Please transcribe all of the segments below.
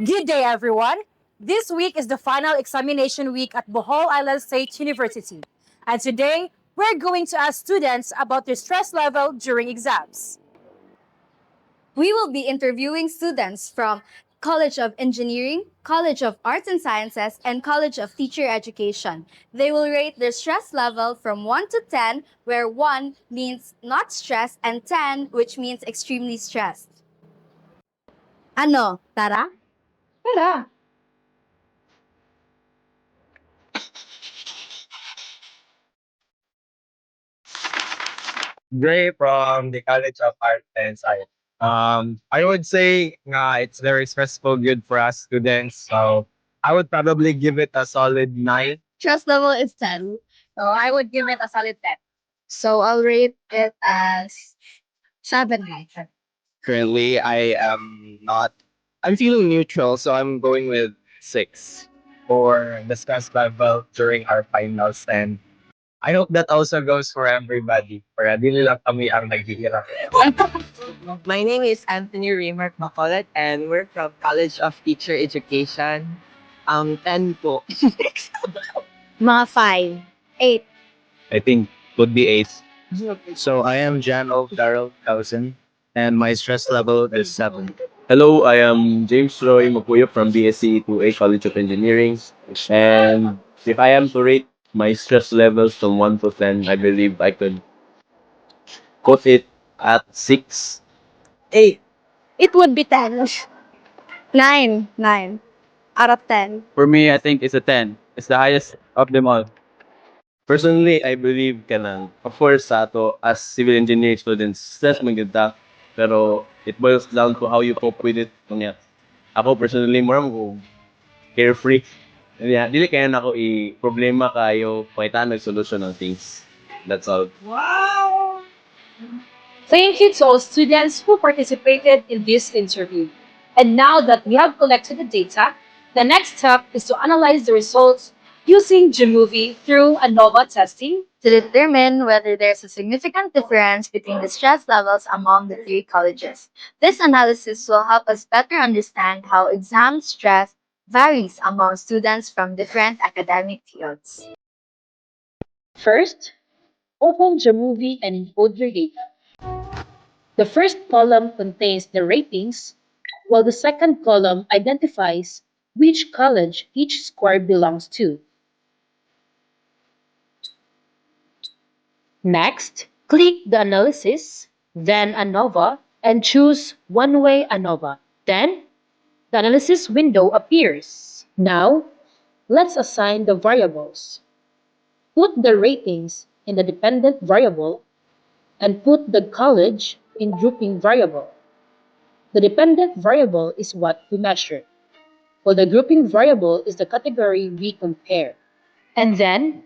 Good day, everyone. This week is the final examination week at Bohol Island State University. And today, we're going to ask students about their stress level during exams. We will be interviewing students from College of Engineering, College of Arts and Sciences, and College of Teacher Education. They will rate their stress level from 1 to 10, where 1 means not stressed and 10, which means extremely stressed. Ano, Tara? Tara. Gray from the College of Art and Science. I would say it's very stressful, good for us students. So I would probably give it a solid 9. Stress level is 10. So I would give it a solid 10. So I'll rate it as 7. Currently, I am not. I'm feeling neutral, so I'm going with 6 for the stress level during our finals. And I hope that also goes for everybody. Para di lang kami ang naghihirap. My name is Anthony Remark Macaulay and we're from College of Teacher Education. 10 po. Mga 5. 8. I think would be 8. So I am Jan of Darrell Thousand, and my stress level is 7. Hello, I am James Roy Mapuyo from BSCE to A College of Engineering. And if I am to rate my stress levels from 1 to 10, I believe I could put it at 6. 8. It would be 10. 9. 9. Out of 10. For me, I think it's a 10. It's the highest of them all. Personally, I believe kanang, of course, sa ato, as civil engineering students, stress man gyud ta. Pero it boils down to how you cope with it. Kunya, ako personally, more ko carefree. Yeah, dili kaya na ako i-problema kayo, pakita nag-solution ng things. That's all. Thank you to all students who participated in this interview. And now that we have collected the data, the next step is to analyze the results using GMovie through ANOVA testing. To determine whether there's a significant difference between the stress levels among the 3 colleges. This analysis will help us better understand how exam stress varies among students from different academic fields. First, open GMovie and encode your data. The first column contains the ratings, while the second column identifies which college each score belongs to. Next, click the analysis, then ANOVA, and choose one-way ANOVA. Then, the analysis window appears. Now, let's assign the variables. Put the ratings in the dependent variable and put the college in grouping variable. The dependent variable is what we measure, while the grouping variable is the category we compare. And then,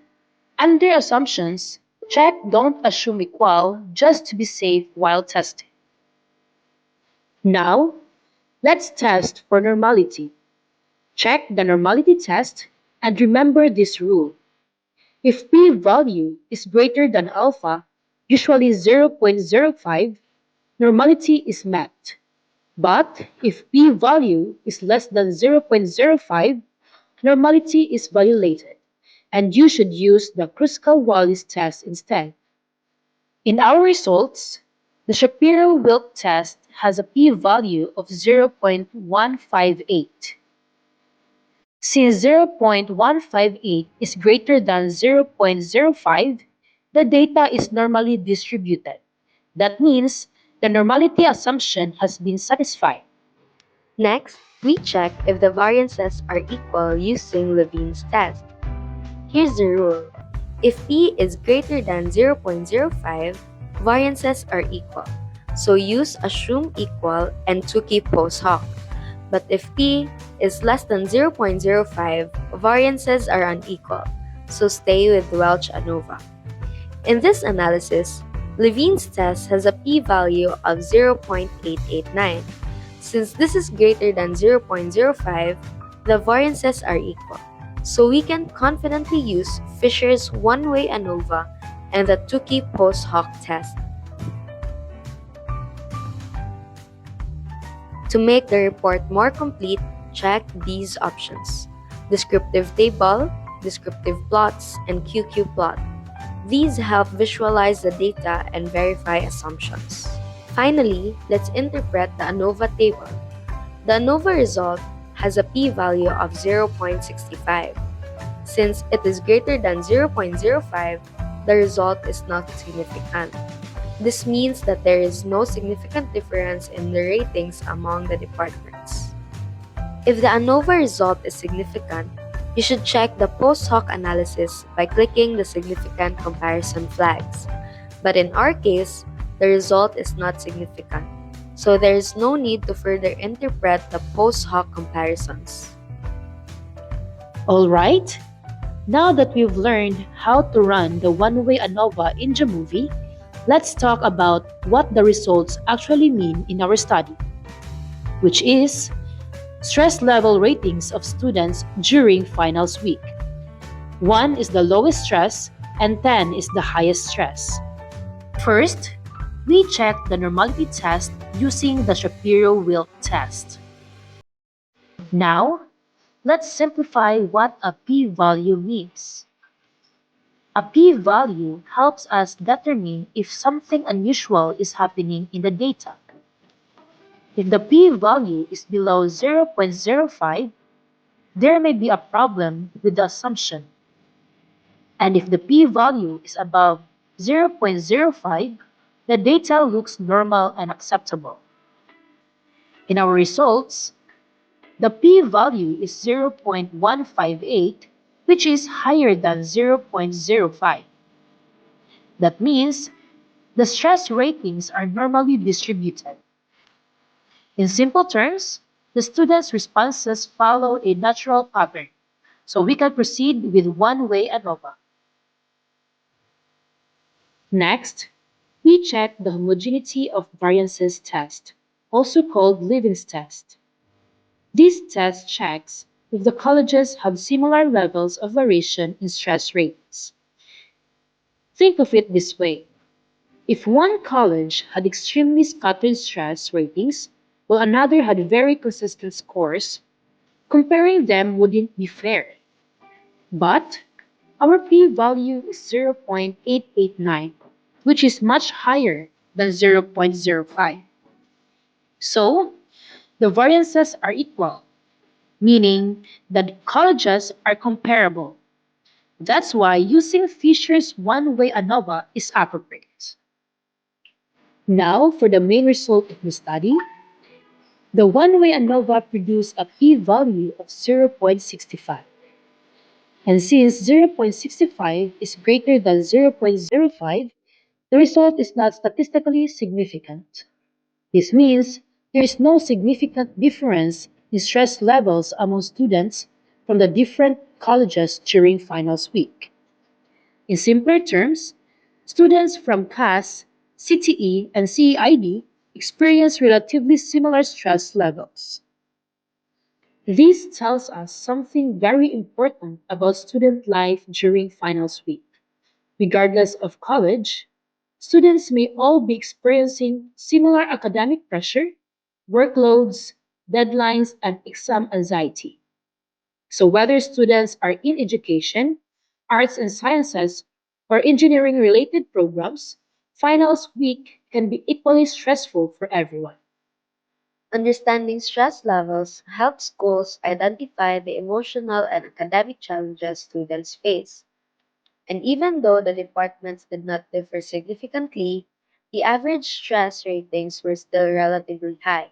under assumptions, check don't assume equal just to be safe while testing. Now, let's test for normality. Check the normality test and remember this rule. If p-value is greater than alpha, usually 0.05, normality is met. But if p-value is less than 0.05, normality is violated, and you should use the Kruskal-Wallis test instead. In our results, the Shapiro-Wilk test has a p-value of 0.158. Since 0.158 is greater than 0.05, the data is normally distributed. That means the normality assumption has been satisfied. Next, we check if the variances are equal using Levene's test. Here's the rule. If p is greater than 0.05, variances are equal. So use assume equal and Tukey post hoc. But if p is less than 0.05, variances are unequal. So stay with Welch ANOVA. In this analysis, Levene's test has a p-value of 0.889. Since this is greater than 0.05, the variances are equal. So we can confidently use Fisher's one-way ANOVA and the Tukey post hoc test. To make the report more complete, check these options: descriptive table, descriptive plots, and QQ plot. These help visualize the data and verify assumptions. Finally, let's interpret the ANOVA table. The ANOVA result has a p-value of 0.65. Since it is greater than 0.05, the result is not significant. This means that there is no significant difference in the ratings among the departments. If the ANOVA result is significant, you should check the post hoc analysis by clicking the significant comparison flags. But in our case, the result is not significant, so there is no need to further interpret the post hoc comparisons. All right, now that we've learned how to run the one-way ANOVA in Jamovie, let's talk about what the results actually mean in our study, which is stress level ratings of students during finals week. 1 is the lowest stress and 10 is the highest stress. First, we check the normality test using the Shapiro-Wilk test. Now, let's simplify what a p-value means. A p-value helps us determine if something unusual is happening in the data. If the p-value is below 0.05, there may be a problem with the assumption. And if the p-value is above 0.05, the data looks normal and acceptable. In our results, the p-value is 0.158, which is higher than 0.05. That means the stress ratings are normally distributed. In simple terms, the students' responses follow a natural pattern, so we can proceed with one-way ANOVA. Next, we check the homogeneity of variances test, also called Leavens test. This test checks if the colleges have similar levels of variation in stress rates. Think of it this way. If one college had extremely scattered stress ratings, while another had very consistent scores, comparing them wouldn't be fair. But our p-value is 0.889, which is much higher than 0.05. So, the variances are equal, meaning that colleges are comparable. That's why using Fisher's one-way ANOVA is appropriate. Now, for the main result of the study, the one-way ANOVA produced a p-value of 0.65. And since 0.65 is greater than 0.05, the result is not statistically significant. This means there is no significant difference in stress levels among students from the different colleges during finals week. In simpler terms, students from CAS, CTE, and CEID experience relatively similar stress levels. This tells us something very important about student life during finals week. Regardless of college, students may all be experiencing similar academic pressure, workloads, deadlines, and exam anxiety. So, whether students are in education, arts and sciences, or engineering related programs, finals week can be equally stressful for everyone. Understanding stress levels helps schools identify the emotional and academic challenges students face. And even though the departments did not differ significantly, the average stress ratings were still relatively high.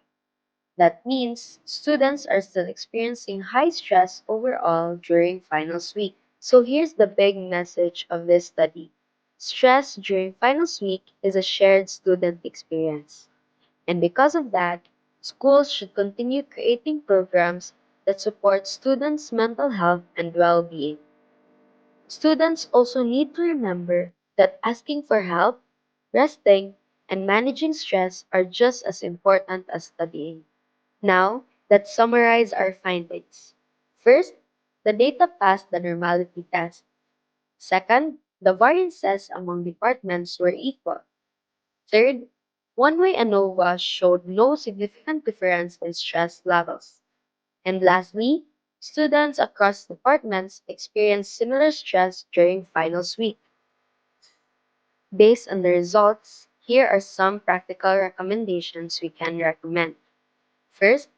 That means students are still experiencing high stress overall during finals week. So here's the big message of this study. Stress during finals week is a shared student experience. And because of that, schools should continue creating programs that support students' mental health and well-being. Students also need to remember that asking for help, resting, and managing stress are just as important as studying. Now, let's summarize our findings. First, the data passed the normality test. Second, the variances among departments were equal. Third, one-way ANOVA showed no significant difference in stress levels. And lastly, students across departments experience similar stress during finals week. Based on the results, here are some practical recommendations we can recommend. First,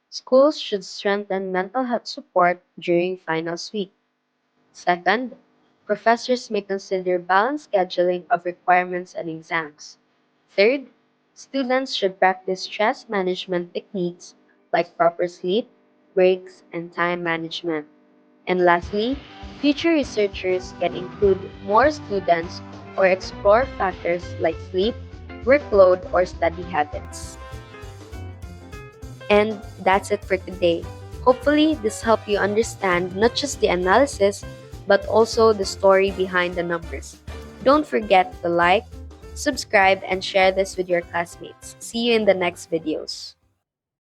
schools should strengthen mental health support during finals week. Second, professors may consider balanced scheduling of requirements and exams. Third, students should practice stress management techniques like proper sleep, breaks, and time management. And lastly, future researchers can include more students or explore factors like sleep, workload, or study habits. And that's it for today. Hopefully, this helped you understand not just the analysis, but also the story behind the numbers. Don't forget to like, subscribe, and share this with your classmates. See you in the next videos.